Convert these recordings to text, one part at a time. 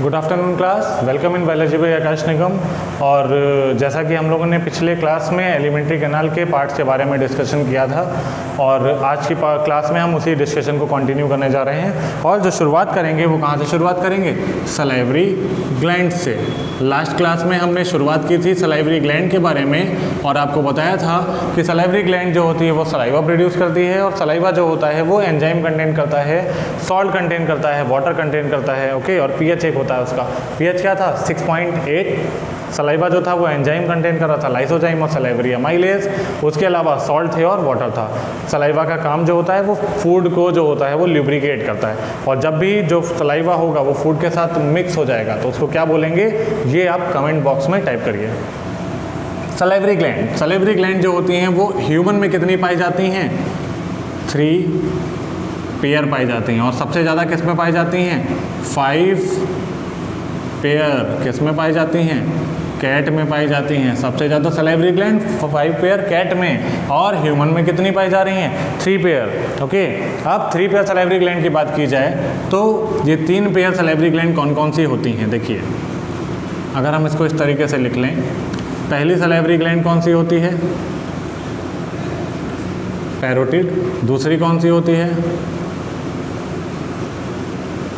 Good afternoon class, welcome in biology by Akash Nigam. और जैसा कि हम लोगों ने पिछले क्लास में एलिमेंट्री कैनाल के पार्ट्स के बारे में डिस्कशन किया था और आज की क्लास में हम उसी डिस्कशन को कंटिन्यू करने जा रहे हैं। और जो शुरुआत करेंगे वो कहाँ से शुरुआत करेंगे? सलाइवरी ग्लैंड से। लास्ट क्लास में हमने शुरुआत की थी सलाइवरी ग्लैंड के बारे में और आपको बताया था कि सलाइवरी ग्लैंड जो होती है वो सलाइवा प्रोड्यूस करती है और सलाइवा जो होता है वो एंजाइम कंटेन करता है, सॉल्ट कंटेन करता है, वाटर कंटेन करता है। ओके, और पीएच एक होता है उसका। पीएच क्या था? 6.8। सलाइवा जो था वो एंजाइम कंटेन कर रहा था, लाइसोजाइम और सलाइवरी अमाइलेज। उसके अलावा सॉल्ट थे और वाटर था। सलाइवा का काम जो होता है वो फूड को जो होता है वो ल्यूब्रिकेट करता है और जब भी जो सलाइवा होगा वो फूड के साथ मिक्स हो जाएगा तो उसको क्या बोलेंगे, ये आप कमेंट बॉक्स में टाइप करिए। सलाइवरी ग्लैंड, सलाइवरी ग्लैंड जो होती हैं वो ह्यूमन में कितनी पाई जाती हैं? 3 पेयर पाई जाती हैं। और सबसे ज़्यादा किस में पाई जाती हैं? 5 पेयर। किस में पाई जाती हैं? कैट में पाई जाती हैं। सबसे ज़्यादा सलाइवरी ग्लैंड 5 पेयर कैट में, और ह्यूमन में कितनी पाई जा रही हैं? 3 पेयर। ओके, अब 3 पेयर सलाइवरी ग्लैंड की बात की जाए तो ये 3 पेयर सलाइवरी ग्लैंड कौन कौन सी होती हैं? देखिए, अगर हम इसको इस तरीके से लिख लें, पहली सलाइवरी ग्लैंड कौन सी होती है? पैरोटिड। दूसरी कौन सी होती है?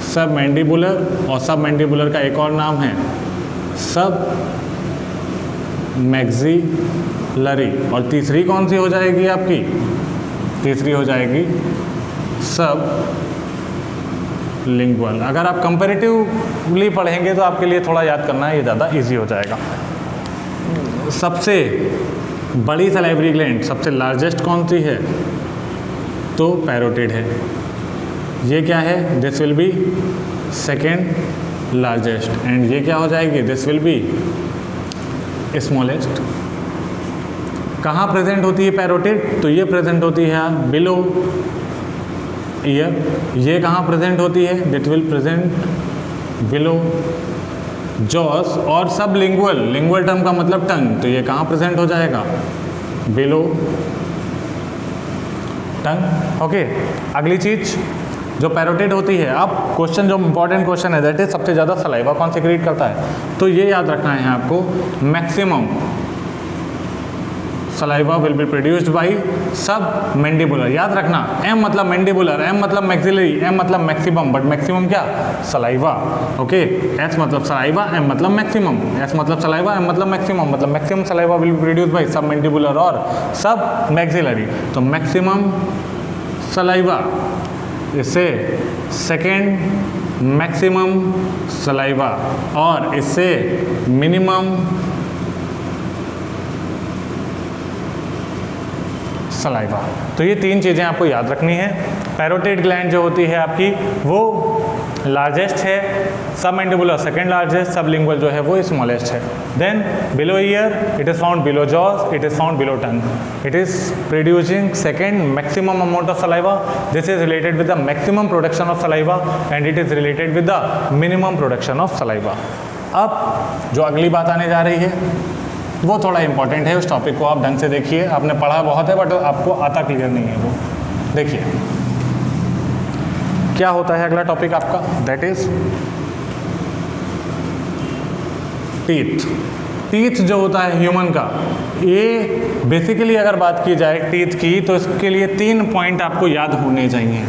सब मैंडिबुलर, और सब मैंडिबुलर का एक और नाम है सब मैक्सिलरी। और तीसरी कौन सी हो जाएगी आपकी? तीसरी हो जाएगी सब लिंगुअल। अगर आप कंपैरेटिवली पढ़ेंगे तो आपके लिए थोड़ा याद करना ये ज़्यादा इजी हो जाएगा। सबसे बड़ी सलाइवरी ग्लैंड, सबसे लार्जेस्ट कौन सी है? तो पैरोटिड है। ये क्या है? This will be second largest. And ये क्या हो जाएगी? This will be smallest. कहाँ प्रेजेंट होती है पैरोटिड? तो ये प्रेजेंट होती है बिलो ईयर। ये कहाँ प्रेजेंट होती है? It will present below jaws. और सब लिंगुअल, लिंगुअल टर्म का मतलब टंग, तो ये कहाँ प्रेजेंट हो जाएगा? बिलो टंग। ओके, अगली चीज जो पैरोटिड होती है, अब क्वेश्चन जो इंपॉर्टेंट क्वेश्चन है दैट इज सबसे ज़्यादा सलाइवा कौन सिक्रीट करता है? तो ये याद रखना है आपको, maximum saliva will be produced by सब मैंडिबुलर। याद रखना, एम मतलब मैंडिबुलर, एम मतलब मैक्सिलरी, एम मतलब मैक्सिमम, बट मैक्सिमम क्या? सलाइवा। ओके, एस मतलब सलाइवा, एम मतलब मैक्सिमम। एस मतलब सलाइवा, एम मतलब मैक्सिमम, मतलब maximum saliva will be produced by सब मैंडिबुलर और सब मैक्सिलरी। तो मैक्सिमम सलाइवा, इससे सेकेंड मैक्सिमम सलाइवा, और इससे मिनिमम सलाइवा। तो ये 3 चीज़ें आपको याद रखनी है। पैरोटिड ग्लैंड जो होती है आपकी वो लार्जेस्ट है, submandibular second largest, sublingual जो है वो स्मॉलेस्ट है। Then below ear it is found below jaws, it is found below tongue, it is producing second maximum amount of saliva. This is related with the maximum production of saliva and it is related with the minimum production of saliva. अब जो अगली बात आने जा रही है वो थोड़ा इंपॉर्टेंट है, उस टॉपिक को आप ढंग से देखिए। आपने पढ़ा बहुत है बट आपको आता क्लियर नहीं है वो। देखिए क्या होता है अगला टॉपिक आपका, दैट इज टीथ। टीथ जो होता है ह्यूमन का, ये बेसिकली अगर बात की जाए टीथ की तो इसके लिए 3 पॉइंट आपको याद होने चाहिए।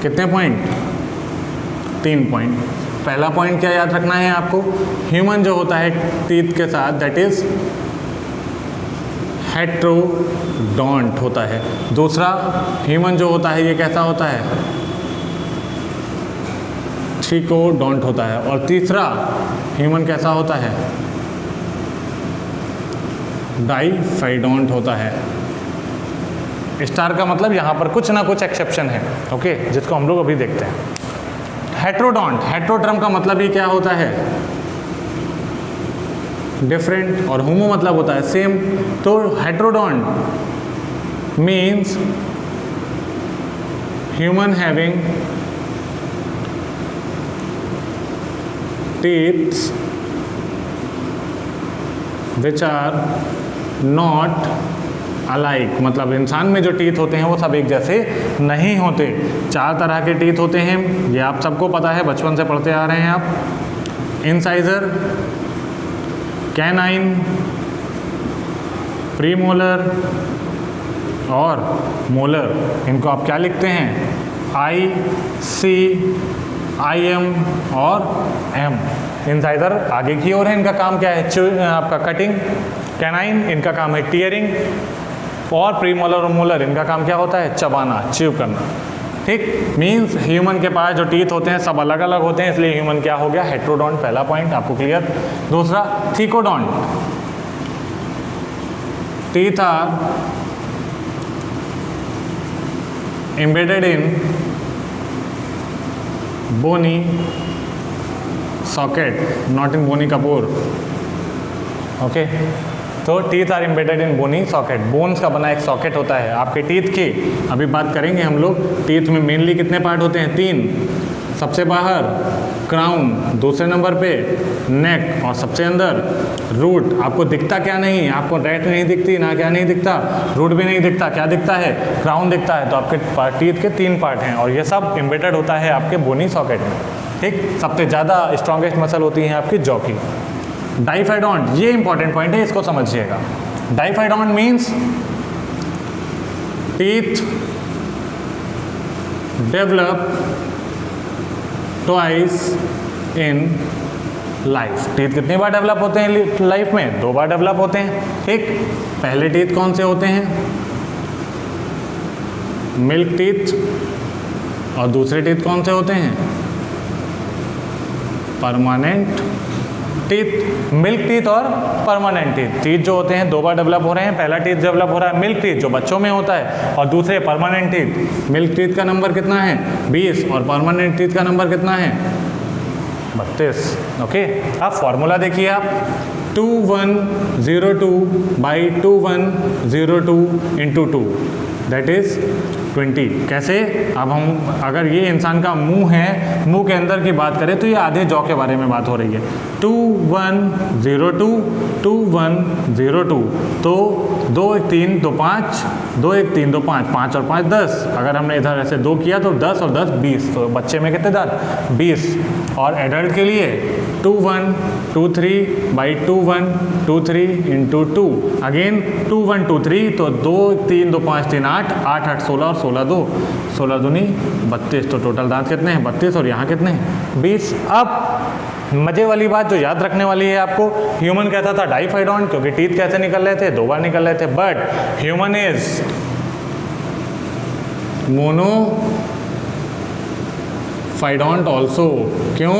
कितने पॉइंट? 3 पॉइंट। पहला पॉइंट क्या याद रखना है आपको? ह्यूमन जो होता है टीथ के साथ दैट इज हेट्रोडोंट होता है। दूसरा, ह्यूमन जो होता है ये कैसा होता है? ट्रिकोडोंट होता है। और तीसरा, ह्यूमन कैसा होता है? डाइफाइडोंट होता है। स्टार का मतलब यहाँ पर कुछ ना कुछ एक्सेप्शन है, ओके, जिसको हम लोग अभी देखते हैं। हेट्रोडोंट, हेट्रोड्रम का मतलब ही क्या होता है? डिफरेंट, और होमो मतलब होता है सेम। तो heterodont means human having teeths which are not alike, मतलब इंसान में जो टीथ होते हैं वो सब एक जैसे नहीं होते। 4 तरह के टीथ होते हैं, ये आप सबको पता है, बचपन से पढ़ते आ रहे हैं आप। इंसाइजर, कैनाइन, प्रीमोलर और मोलर, इनको आप क्या लिखते हैं? आई, सी, आई एम और एम। इंसाइजर आगे की ओर है, इनका काम क्या है? आपका कटिंग। कैनाइन, इनका काम है टीयरिंग। और प्रीमोलर और मोलर, इनका काम क्या होता है? चबाना, च्यू करना। ठीक, मीन्स ह्यूमन के पास जो टीथ होते हैं सब अलग अलग होते हैं, इसलिए ह्यूमन क्या हो गया? हेट्रोडोंट, पहला पॉइंट आपको क्लियर। दूसरा, thecodont, teeth are embedded in bony socket, not in bony kapoor. Okay, तो teeth are embedded in bony socket, bones का बना एक सॉकेट होता है आपके टीथ की। अभी बात करेंगे हम लोग, टीथ में मेनली कितने पार्ट होते हैं? 3। सबसे बाहर क्राउन, दूसरे नंबर पे नेक और सबसे अंदर रूट। आपको दिखता क्या नहीं है? आपको रेट नहीं दिखती ना, क्या नहीं दिखता? रूट भी नहीं दिखता। क्या दिखता है? क्राउन दिखता है। तो आपके टीथ के 3 पार्ट हैं और ये सब एम्बेडेड होता है आपके बोनी सॉकेट में। ठीक, सबसे ज़्यादा स्ट्रॉन्गेस्ट मसल होती है आपकी जॉ की। डाइफाइडोंट, ये इंपॉर्टेंट पॉइंट है, इसको समझिएगा। Diphyodont means teeth develop twice in life. Teeth कितनी बार डेवलप होते हैं लाइफ में? 2 बार डेवलप होते हैं। ठीक, पहले टीथ कौन से होते हैं? Milk teeth. और दूसरे टीथ कौन से होते हैं? Permanent teeth. मिल्क टीथ और परमानेंट टीथ, टीथ जो होते हैं 2 बार डेवलप हो रहे हैं। पहला टीथ डेवलप हो रहा है मिल्क टीथ जो बच्चों में होता है, और दूसरे परमानेंट टीथ। मिल्क टीथ का नंबर कितना है? 20 और परमानेंट टीथ का नंबर कितना है? 32। ओके, अब फॉर्मूला देखिए आप, 2102 बाई 2102 इंटू 2 दैट इज 20। कैसे? अब हम अगर ये इंसान का मुंह है, मुंह के अंदर की बात करें तो ये आधे जॉ के बारे में बात हो रही है। 2102 2102, तो 2 1 3 2 5, 2 1 3 2 5, 5 और 5 10। अगर हमने इधर ऐसे 2 किया तो 10 और 10 20, तो बच्चे में कितने दांत? 20। और एडल्ट के लिए 2123 बाई 2123 इंटू 2, अगेन 2123, तो 2 3 2 5 3 8 8 8 16 और 16 2 16 दूनी 32। तो टोटल दांत कितने हैं? 32। और यहाँ कितने हैं? 20। अब मजे वाली बात जो याद रखने वाली है आपको, ह्यूमन कहता था डाइफाइडोंट क्योंकि टीथ कैसे निकल रहे थे? 2 बार निकल रहे थे। But human is monophyodont also. क्यों?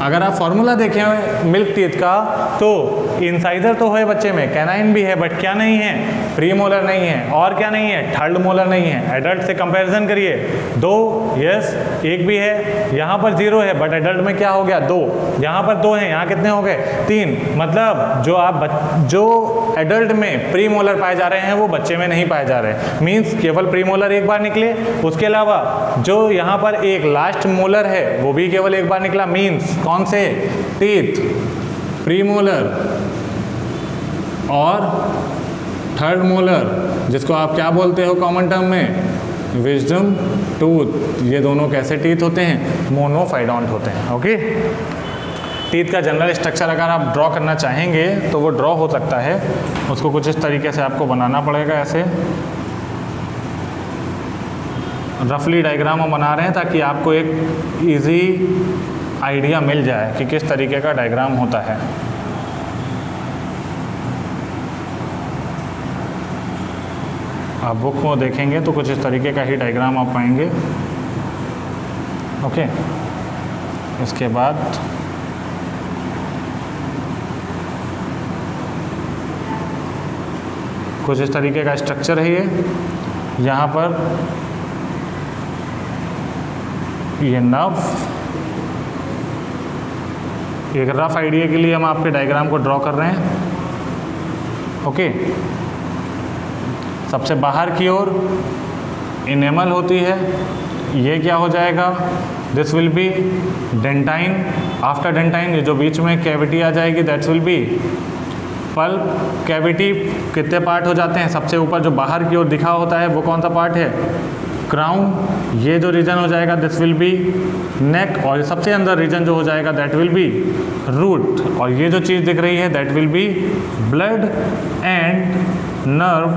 अगर आप फॉर्मूला देखें मिल्क टीथ का तो इंसाइजर तो है बच्चे में, कैनाइन भी है, बट क्या नहीं है? प्रीमोलर नहीं है। और क्या नहीं है? थर्ड मोलर नहीं है। एडल्ट से कंपैरिजन करिए, 2 यस 1 भी है, यहाँ पर 0 है, बट एडल्ट में क्या हो गया? 2। यहाँ पर 2 हैं, यहाँ कितने हो गए? 3। मतलब जो एडल्ट में प्रीमोलर पाए जा रहे हैं वो बच्चे में नहीं पाए जा रहे। मीन्स केवल प्रीमोलर 1 बार निकले, उसके अलावा जो यहाँ पर एक लास्ट मोलर है वो भी केवल 1 बार निकला। मीन्स कौन से? टीथ, प्रीमोलर और थर्ड मोलर, जिसको आप क्या बोलते हो कॉमन टर्म में? Wisdom tooth. ये दोनों कैसे टीथ होते हैं? मोनोफाइडोंट होते हैं। ओके, टीथ का जनरल स्ट्रक्चर अगर आप ड्रॉ करना चाहेंगे तो वो ड्रॉ हो सकता है। उसको कुछ इस तरीके से आपको बनाना पड़ेगा, ऐसे रफली डायग्राम हम बना रहे हैं ताकि आपको एक इजी आइडिया मिल जाए कि किस तरीके का डायग्राम होता है। आप बुक को देखेंगे तो कुछ इस तरीके का ही डायग्राम आप पाएंगे। ओके, इसके बाद कुछ इस तरीके का स्ट्रक्चर है ये। यहाँ पर ये नर्व, एक रफ आइडिया के लिए हम आपके डायग्राम को ड्रॉ कर रहे हैं। ओके, सबसे बाहर की ओर इनेमल होती है, ये क्या हो जाएगा? This will be dentine. After dentine ये जो बीच में कैविटी आ जाएगी that's will be pulp cavity. कितने पार्ट हो जाते हैं? सबसे ऊपर जो बाहर की ओर दिखा होता है वो कौन सा पार्ट है? क्राउन, ये जो रीजन हो जाएगा दिस विल बी नेक, और सबसे अंदर रीजन जो हो जाएगा दैट विल बी रूट, और ये जो चीज़ दिख रही है that will be blood and nerve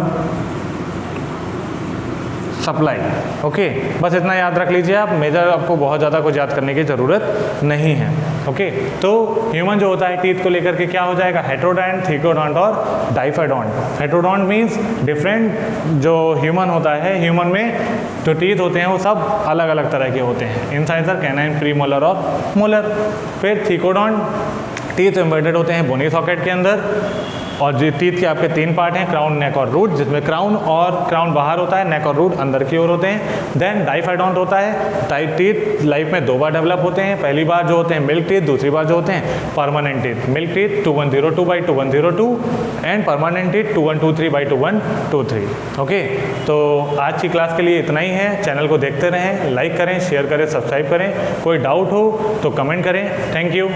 supply. Okay, बस इतना याद रख लीजिए आप, मेजर आपको बहुत ज़्यादा कुछ याद करने की ज़रूरत नहीं है। ओके, तो ह्यूमन जो होता है टीथ को लेकर के क्या हो जाएगा, हेटेरोडोंट, थिकोडोंट और डाइफोडोंट। हेटेरोडोंट मीन्स डिफरेंट, जो ह्यूमन होता है, ह्यूमन में जो टीथ होते हैं वो सब अलग अलग तरह के होते हैं, इंसाइजर, कैनाइन, प्रीमोलर और मोलर। फिर थिकोडोंट, टीथ एम्बेडेड होते हैं बोनी सॉकेट के अंदर, और जो टीथ के आपके 3 पार्ट हैं, क्राउन, नेक और रूट, जिसमें क्राउन बाहर होता है, नेक और रूट अंदर की ओर होते हैं। देन डाइफोडोंट होता है, टीथ लाइफ में 2 बार डेवलप होते हैं, पहली बार जो होते हैं मिल्क टीथ, दूसरी बार जो होते हैं permanent teeth. Milk teeth 2102/2102 and permanent teeth 2123/2123। Okay, तो आज की क्लास के लिए इतना ही है। चैनल को देखते रहें, लाइक करें, शेयर करें, सब्सक्राइब करें। कोई डाउट हो तो कमेंट करें। Thank you.